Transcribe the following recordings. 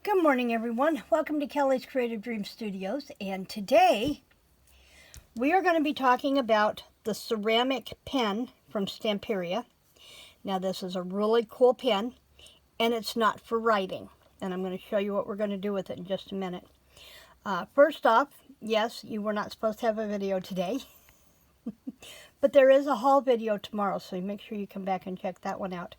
Good morning, everyone. Welcome to Kelly's Creative Dream Studios, and today we are going to be talking about the ceramic pen from Stamperia. Now, this is a really cool pen, and it's not for writing, and I'm going to show you what we're going to do with it in just a minute. First off, yes, you were not supposed to have a video today, but there is a haul video tomorrow, so make sure you come back and check that one out.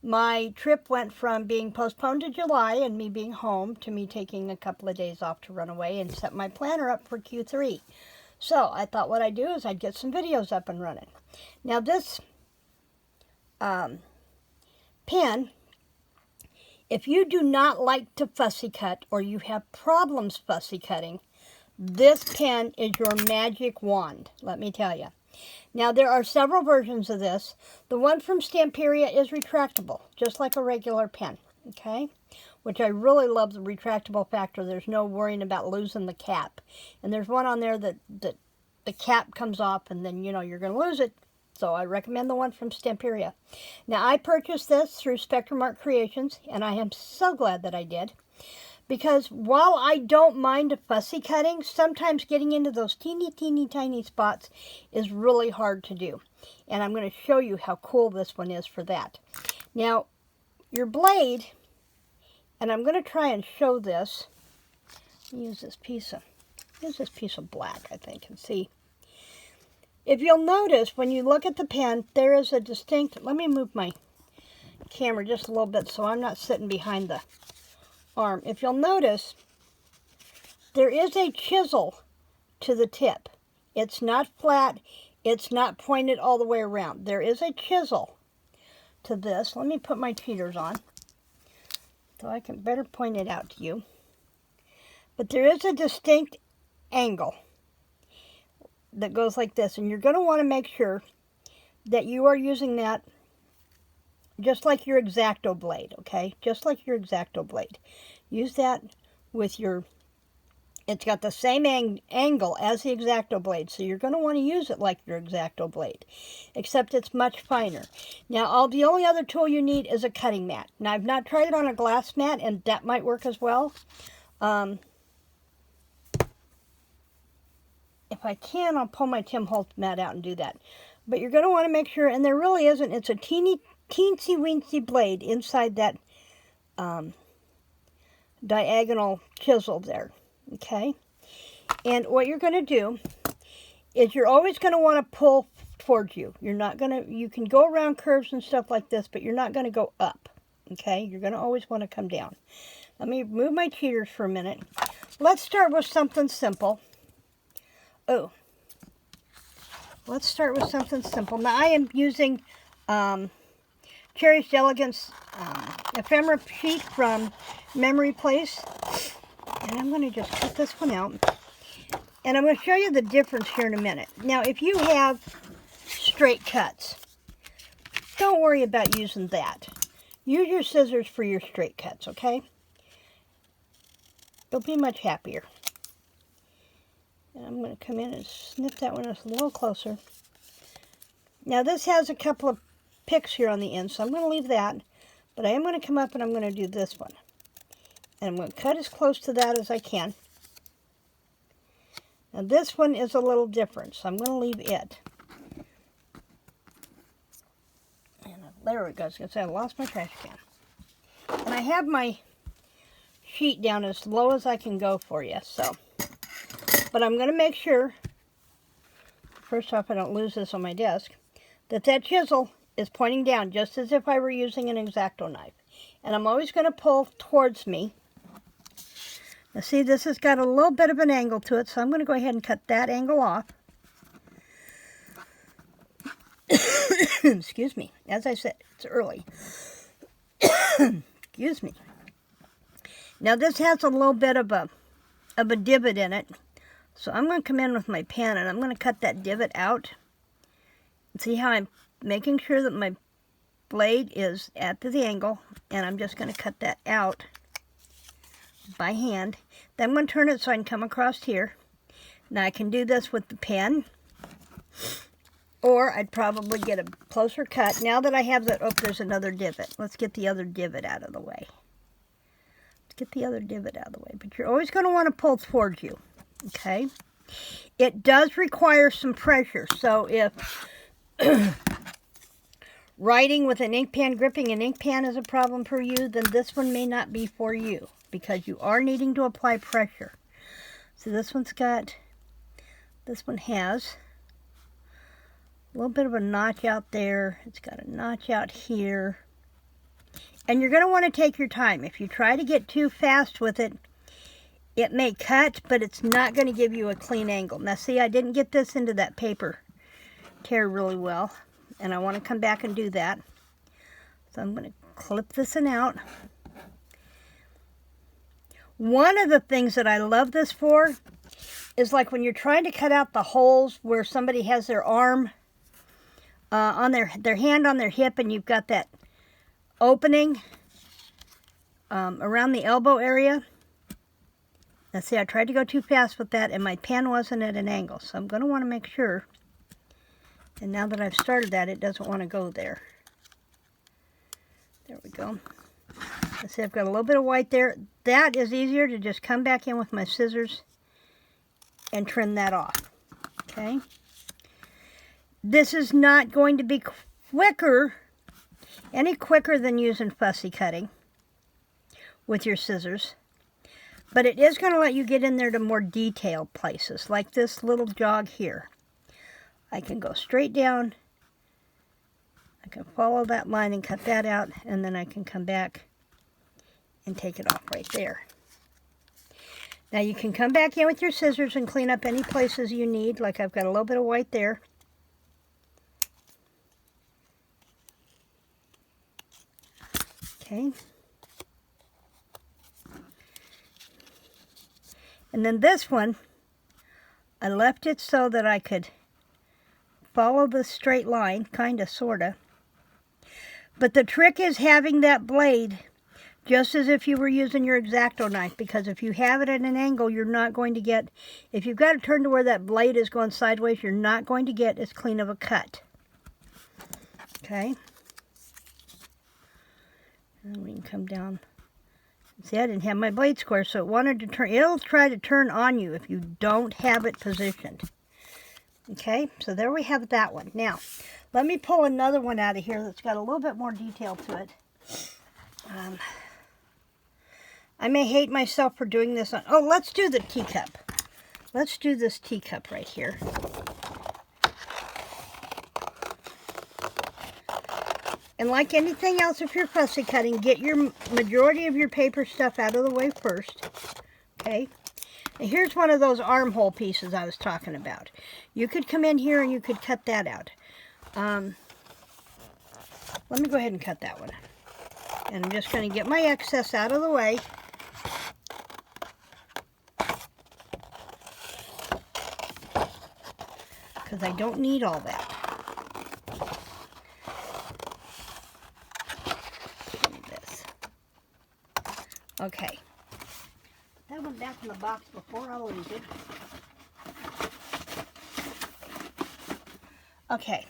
My trip went from being postponed to July and me being home to me taking a couple of days off to run away and set my planner up for Q3. So I thought what I'd do is I'd get some videos up and running. Now this pen, if you do not like to fussy cut or you have problems fussy cutting, this pen is your magic wand, let me tell you. Now, there are several versions of this. The one from Stamperia is retractable, just like a regular pen, okay? Which I really love the retractable factor. There's no worrying about losing the cap. And there's one on there that the cap comes off and then, you're going to lose it. So I recommend the one from Stamperia. Now, I purchased this through Spectrum Art Creations, and I am so glad that I did. Because while I don't mind fussy cutting, sometimes getting into those teeny tiny spots is really hard to do. And I'm going to show you how cool this one is for that. Now, your blade, and I'm going to try and show this. Use this piece of black, I think, and see. If you'll notice, when you look at the pen, there is a distinct, let me move my camera just a little bit so I'm not sitting behind the arm. If you'll notice, there is a chisel to the tip. It's not flat. It's not pointed all the way around. There is a chisel to this. Let me put my cheaters on so I can better point it out to you. But there is a distinct angle that goes like this, and you're going to want to make sure that you are using that just like your X-Acto blade, okay? Just like your X-Acto blade. Use that with your, it's got the same angle as the X-Acto blade, so you're going to want to use it like your X-Acto blade, except it's much finer. Now, the only other tool you need is a cutting mat. Now, I've not tried it on a glass mat, and that might work as well. If I can, I'll pull my Tim Holtz mat out and do that. But you're going to want to make sure, and there really isn't, it's a teensy-weensy blade inside that diagonal chisel there, okay? And what you're going to do is you're always going to want to pull towards you. You're not going to, you can go around curves and stuff like this, but you're not going to go up, okay? You're going to always want to come down. Let me move my cheaters for a minute. Let's start with something simple. Oh, let's start with something simple. Now, I am using Cherished Elegance ephemera sheet from Memory Place. And I'm going to just cut this one out. And I'm going to show you the difference here in a minute. Now, if you have straight cuts, don't worry about using that. Use your scissors for your straight cuts, okay? You'll be much happier. And I'm going to come in and snip that one just a little closer. Now, this has a couple of picks here on the end, so I'm going to leave that. But I am going to come up and I'm going to do this one. And I'm going to cut as close to that as I can. Now, this one is a little different, so I'm going to leave it. And there we go. I was going to say I lost my trash can. And I have my sheet down as low as I can go for you, so. But I'm going to make sure, first off, I don't lose this on my desk, that chisel is pointing down just as if I were using an X-Acto knife. And I'm always going to pull towards me. Now see, this has got a little bit of an angle to it, so I'm going to go ahead and cut that angle off. Excuse me. As I said, it's early. Excuse me. Now this has a little bit of a divot in it. So I'm going to come in with my pen and I'm going to cut that divot out. See how I'm making sure that my blade is at the angle, and I'm just going to cut that out by hand. Then I'm going to turn it so I can come across here. Now I can do this with the pen, or I'd probably get a closer cut. Now that I have that, oh, there's another divot. Let's get the other divot out of the way. get the other divot out of the way. But you're always going to want to pull towards you, okay? It does require some pressure. So if writing with an ink pen, gripping an ink pen is a problem for you, then this one may not be for you because you are needing to apply pressure. So this one has a little bit of a notch out there. It's got a notch out here. And you're going to want to take your time. If you try to get too fast with it, it may cut, but it's not going to give you a clean angle. Now see, I didn't get this into that paper tear really well, and I want to come back and do that. So I'm going to clip this one out. One of the things that I love this for is like when you're trying to cut out the holes where somebody has their arm on their hand on their hip, and you've got that opening around the elbow area. Now see, I tried to go too fast with that, and my pen wasn't at an angle, so I'm going to want to make sure. And now that I've started that, it doesn't want to go there. There we go. Let's see, I've got a little bit of white there. That is easier to just come back in with my scissors and trim that off. Okay. This is not going to be any quicker than using fussy cutting with your scissors. But it is going to let you get in there to more detailed places, like this little jog here. I can go straight down. I can follow that line and cut that out, and then I can come back and take it off right there. Now you can come back in with your scissors and clean up any places you need, like I've got a little bit of white there. Okay. And then this one, I left it so that I could follow the straight line, kind of, sort of. But the trick is having that blade just as if you were using your X-Acto knife, because if you have it at an angle, you're not going to get, if you've got it turned to where that blade is going sideways, you're not going to get as clean of a cut. Okay. And we can come down. See, I didn't have my blade square, so it wanted to turn. It'll try to turn on you if you don't have it positioned. Okay, so there we have that one. Now, let me pull another one out of here that's got a little bit more detail to it. I may hate myself for doing this on... Oh, let's do the teacup. Let's do this teacup right here. And like anything else, if you're fussy cutting, get your majority of your paper stuff out of the way first. Okay? And here's one of those armhole pieces I was talking about. You could come in here and you could cut that out. Let me go ahead and cut that one. And I'm just going to get my excess out of the way. Because I don't need all that. Okay, that went back in the box before I'll lose it. Okay,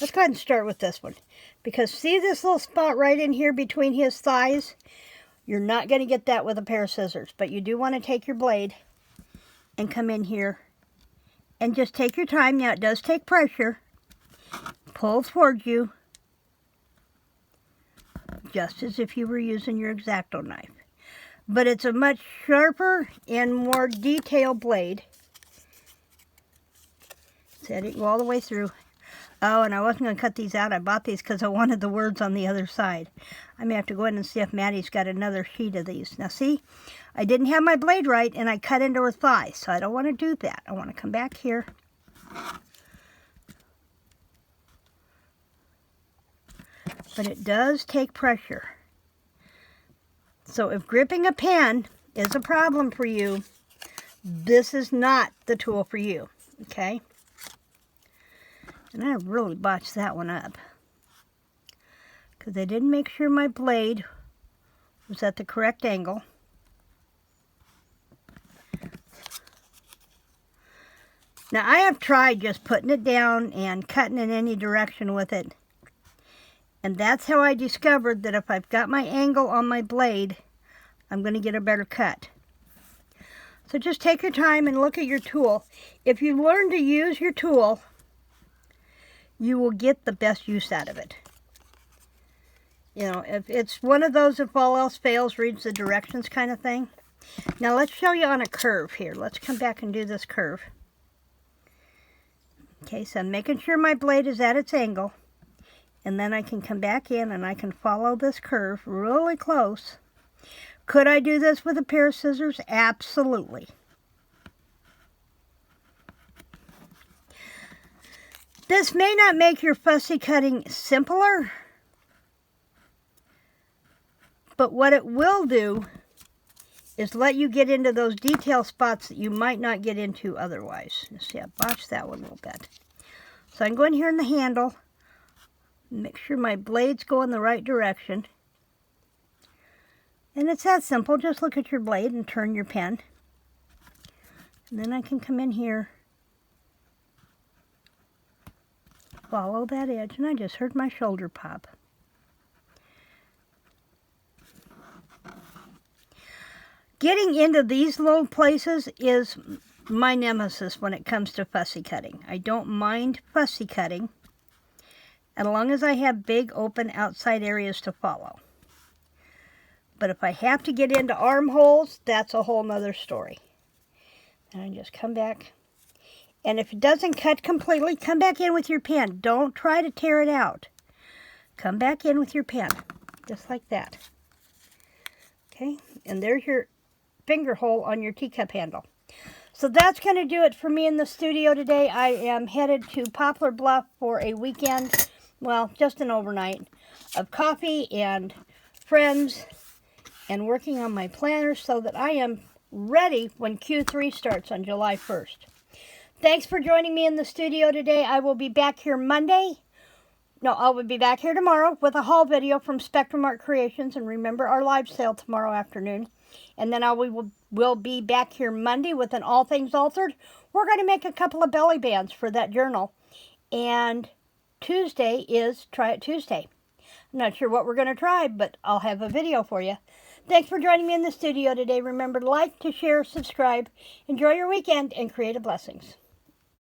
let's go ahead and start with this one. Because see this little spot right in here between his thighs? You're not going to get that with a pair of scissors. But you do want to take your blade and come in here and just take your time. Now it does take pressure. Pull towards you. Just as if you were using your X-Acto knife. But it's a much sharper and more detailed blade. See, I didn't go all the way through. Oh, and I wasn't going to cut these out. I bought these because I wanted the words on the other side. I may have to go in and see if Maddie's got another sheet of these. Now see, I didn't have my blade right and I cut into her thigh. So I don't want to do that. I want to come back here. But it does take pressure. So if gripping a pen is a problem for you, this is not the tool for you, okay? And I really botched that one up. Because I didn't make sure my blade was at the correct angle. Now I have tried just putting it down and cutting in any direction with it. And that's how I discovered that if I've got my angle on my blade I'm going to get a better cut. So just take your time and look at your tool. If you learn to use your tool, you will get the best use out of it. You know, if it's one of those if all else fails, reads the directions kind of thing. Now let's show you on a curve here. Let's come back and do this curve. Okay, so I'm making sure my blade is at its angle. And then I can come back in and I can follow this curve really close. Could I do this with a pair of scissors? Absolutely. This may not make your fussy cutting simpler, but what it will do is let you get into those detail spots that you might not get into otherwise. You see, I botched that one a little bit. So I can go in here in the handle, make sure my blades go in the right direction. And it's that simple. Just look at your blade and turn your pen. And then I can come in here, follow that edge, and I just heard my shoulder pop. Getting into these little places is my nemesis when it comes to fussy cutting. I don't mind fussy cutting, as long as I have big open outside areas to follow. But if I have to get into armholes, that's a whole nother story. And I just come back. And if it doesn't cut completely, come back in with your pen. Don't try to tear it out. Come back in with your pen, just like that. Okay, and there's your finger hole on your teacup handle. So that's going to do it for me in the studio today. I am headed to Poplar Bluff for a weekend, well, just an overnight, of coffee and friends and working on my planner so that I am ready when Q3 starts on July 1st. Thanks for joining me in the studio today. I will be back here Monday. No, I will be back here tomorrow with a haul video from Spectrum Art Creations. And remember our live sale tomorrow afternoon. And then we'll be back here Monday with an All Things Altered. We're going to make a couple of belly bands for that journal. And Tuesday is Try It Tuesday. I'm not sure what we're going to try, but I'll have a video for you. Thanks for joining me in the studio today. Remember to like, to share, subscribe. Enjoy your weekend and creative blessings.